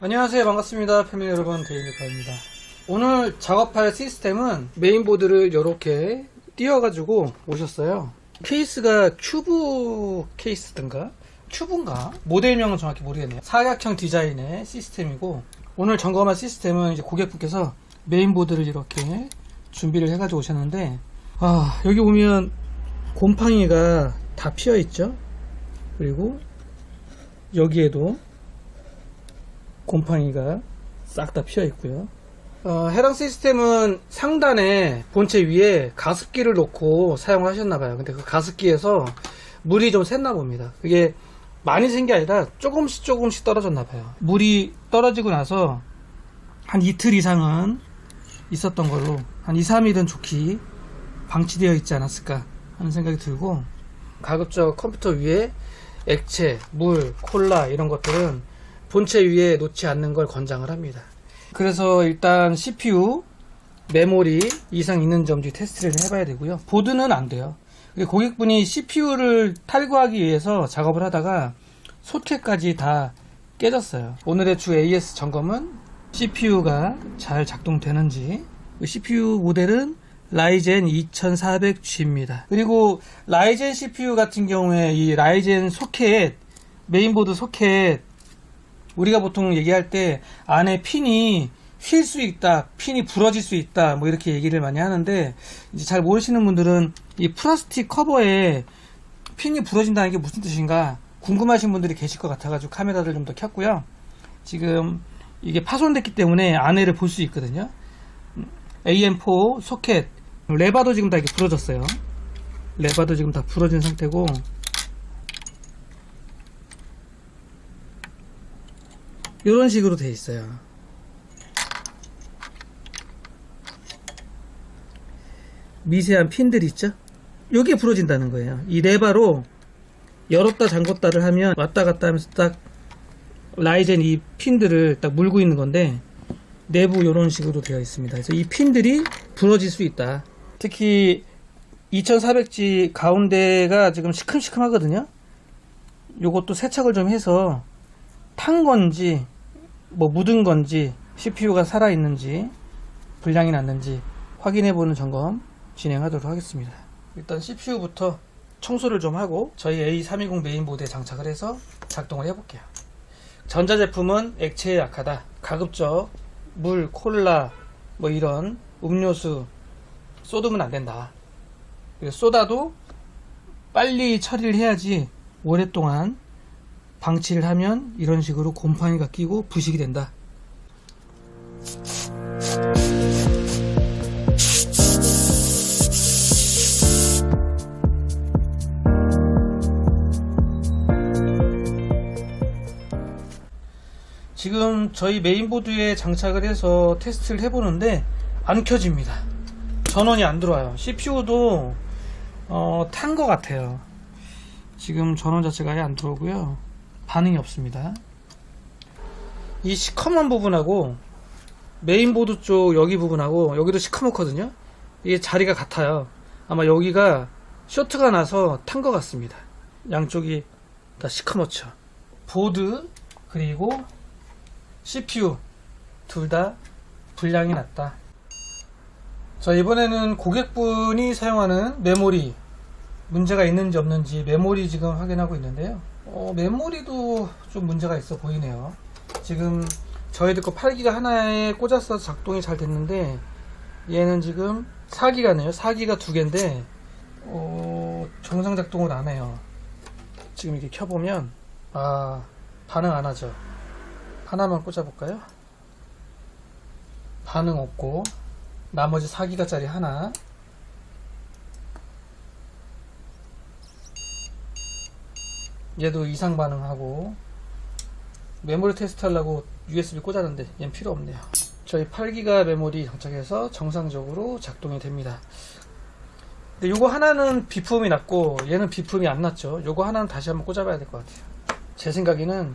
안녕하세요, 반갑습니다. 패밀리 여러분, 데일리카입니다. 오늘 작업할 시스템은 메인보드를 이렇게 띄워가지고 오셨어요. 케이스가 큐브 케이스든가 큐브인가? 모델명은 정확히 모르겠네요. 사각형 디자인의 시스템이고, 오늘 점검할 시스템은 이제 고객분께서 메인보드를 이렇게 준비를 해가지고 오셨는데, 여기 보면 곰팡이가 다 피어 있죠. 그리고 여기에도 곰팡이가 싹 다 피어 있고요. 해당 시스템은 상단에 본체 위에 가습기를 놓고 사용을 하셨나봐요. 근데 그 가습기에서 물이 좀 샜나 봅니다. 그게 많이 센 게 아니라 조금씩 떨어졌나봐요. 물이 떨어지고 나서 한 이틀 이상은 있었던 걸로, 한 2-3일은 좋게 방치되어 있지 않았을까 하는 생각이 들고, 가급적 컴퓨터 위에 액체, 물, 콜라 이런 것들은 본체 위에 놓지 않는 걸 권장을 합니다. 그래서 일단 CPU, 메모리 이상 있는지 없는지 테스트를 해봐야 되고요. 보드는 안 돼요. 고객분이 CPU를 탈거하기 위해서 작업을 하다가 소켓까지 다 깨졌어요. 오늘의 주 AS 점검은 CPU가 잘 작동되는지. CPU 모델은 라이젠 2400G입니다. 그리고 라이젠 CPU 같은 경우에 이 라이젠 소켓, 메인보드 소켓, 우리가 보통 얘기할 때 안에 핀이 휠 수 있다, 핀이 부러질 수 있다, 뭐 이렇게 얘기를 많이 하는데, 이제 잘 모르시는 분들은 이 플라스틱 커버에 핀이 부러진다는 게 무슨 뜻인가 궁금하신 분들이 계실 것 같아가지고 카메라를 좀 더 켰고요. 지금 이게 파손됐기 때문에 안에를 볼 수 있거든요. AM4 소켓, 레바도 지금 다 이렇게 부러졌어요. 레바도 지금 다 부러진 상태고, 이런 식으로 되어 있어요. 미세한 핀들 있죠? 요게 부러진다는 거예요. 이 레바로 열었다 잠궜다를 하면 왔다 갔다 하면서 딱 라이젠 이 핀들을 딱 물고 있는 건데, 내부 이런 식으로 되어 있습니다. 그래서 이 핀들이 부러질 수 있다. 특히 2400G 가운데가 지금 시큼시큼하거든요. 요것도 세척을 좀 해서 탄 건지 뭐 묻은 건지 CPU가 살아있는지 불량이 났는지 확인해보는 점검 진행하도록 하겠습니다. 일단 CPU부터 청소를 좀 하고 저희 A320 메인보드에 장착을 해서 작동을 해볼게요. 전자제품은 액체에 약하다. 가급적 물, 콜라 뭐 이런 음료수 쏟으면 안 된다. 쏟아도 빨리 처리를 해야지 오랫동안 방치를 하면 이런 식으로 곰팡이가 끼고 부식이 된다. 지금 저희 메인보드에 장착을 해서 테스트를 해보는데 안 켜집니다. 전원이 안 들어와요. CPU도 탄 것 같아요. 지금 전원 자체가 아예 안 들어오고요. 반응이 없습니다. 이 시커먼 부분하고 메인보드 쪽 여기 부분하고 여기도 시커멓거든요. 이게 자리가 같아요. 아마 여기가 쇼트가 나서 탄 것 같습니다. 양쪽이 다 시커멓죠. 보드 그리고 CPU 둘 다 불량이 났다. 자, 이번에는 고객분이 사용하는 메모리 문제가 있는지 없는지 메모리 지금 확인하고 있는데요. 메모리도 좀 문제가 있어 보이네요. 지금 저희들 거 8기가 하나에 꽂아서 작동이 잘 됐는데, 얘는 지금 4기가네요. 4기가 2개인데 정상 작동을 안 해요. 지금 이렇게 켜보면 반응 안 하죠. 하나만 꽂아볼까요? 반응 없고 나머지 4기가짜리 하나, 얘도 이상 반응하고, 메모리 테스트 하려고 USB 꽂았는데 얘는 필요 없네요. 저희 8기가 메모리 장착해서 정상적으로 작동이 됩니다. 근데 요거 하나는 비품이 났고 얘는 비품이 안 났죠. 요거 하나는 다시 한번 꽂아봐야 될 것 같아요. 제 생각에는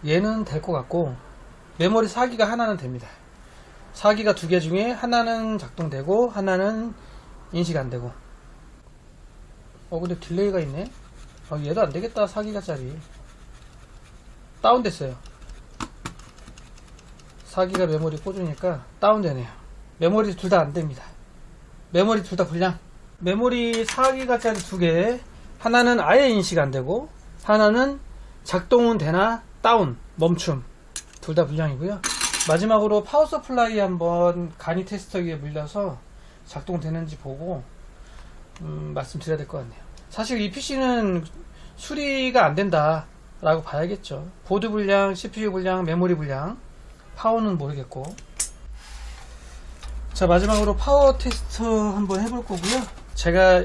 얘는 될 것 같고, 메모리 4기가 하나는 됩니다. 4기가 2개 중에 하나는 작동되고 하나는 인식 안 되고. 근데 딜레이가 있네. 얘도 안 되겠다. 4기가짜리 다운됐어요. 4기가 메모리 꽂으니까 다운되네요. 메모리 둘 다 안됩니다. 메모리 둘 다 불량. 메모리 4기가짜리 2개, 하나는 아예 인식 안되고 하나는 작동은 되나 다운, 멈춤, 둘 다 불량이고요. 마지막으로 파워 서플라이 한번 간이 테스터기에 물려서 작동되는지 보고 말씀드려야 될 것 같네요. 사실 이 PC는 수리가 안된다 라고 봐야겠죠. 보드 불량, CPU 불량, 메모리 불량, 파워는 모르겠고. 자, 마지막으로 파워 테스트 한번 해볼 거고요. 제가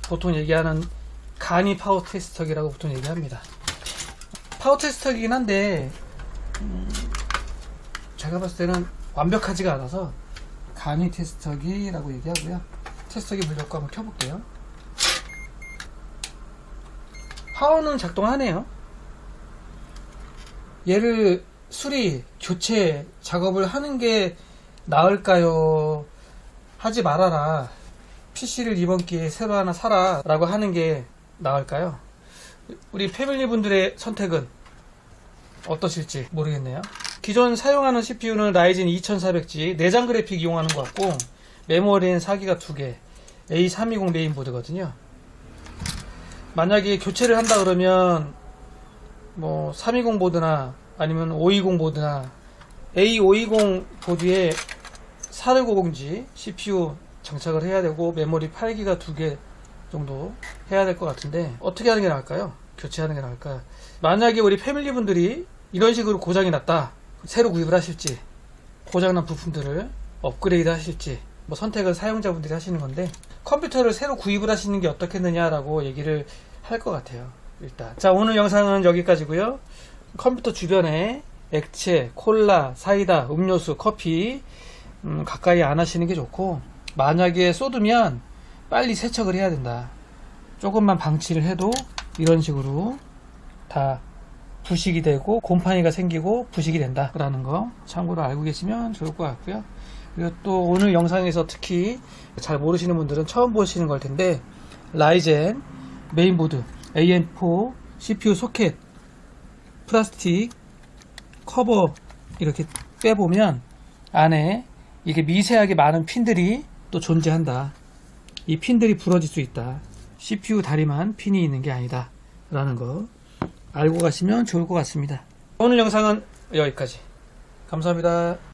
보통 얘기하는 간이 파워 테스터기라고 보통 얘기합니다. 파워 테스터기긴 한데 제가 봤을 때는 완벽하지가 않아서 간이 테스터기라고 얘기하고요. 테스터기 물렸고 한번 켜볼게요. 파워는 작동하네요. 얘를 수리, 교체 작업을 하는 게 나을까요? 하지 말아라. PC를 이번 기회에 새로 하나 사라 라고 하는 게 나을까요? 우리 패밀리 분들의 선택은 어떠실지 모르겠네요. 기존 사용하는 CPU는 라이젠 2400G 내장 그래픽 이용하는 것 같고, 메모리는 4기가 2개, A320 메인보드거든요. 만약에 교체를 한다 그러면 뭐 320 보드나 아니면 520 보드나 A520 보드에 4650G CPU 장착을 해야 되고, 메모리 8기가 2개 정도 해야 될 것 같은데, 어떻게 하는 게 나을까요? 교체하는 게 나을까요? 만약에 우리 패밀리 분들이 이런 식으로 고장이 났다, 새로 구입을 하실지, 고장난 부품들을 업그레이드 하실지, 뭐 선택은 사용자분들이 하시는 건데, 컴퓨터를 새로 구입을 하시는 게 어떻겠느냐라고 얘기를 할 것 같아요. 일단 자, 오늘 영상은 여기까지고요. 컴퓨터 주변에 액체, 콜라, 사이다, 음료수, 커피 가까이 안 하시는 게 좋고, 만약에 쏟으면 빨리 세척을 해야 된다. 조금만 방치를 해도 이런 식으로 다 부식이 되고 곰팡이가 생기고 부식이 된다 라는 거 참고로 알고 계시면 좋을 것 같고요. 그리고 또 오늘 영상에서 특히 잘 모르시는 분들은 처음 보시는 걸 텐데, 라이젠 메인보드 AM4 CPU 소켓 플라스틱 커버 이렇게 빼보면 안에 이게 미세하게 많은 핀들이 또 존재한다. 이 핀들이 부러질 수 있다. CPU 다리만 핀이 있는 게 아니다 라는 거 알고 가시면 좋을 것 같습니다. 오늘 영상은 여기까지. 감사합니다.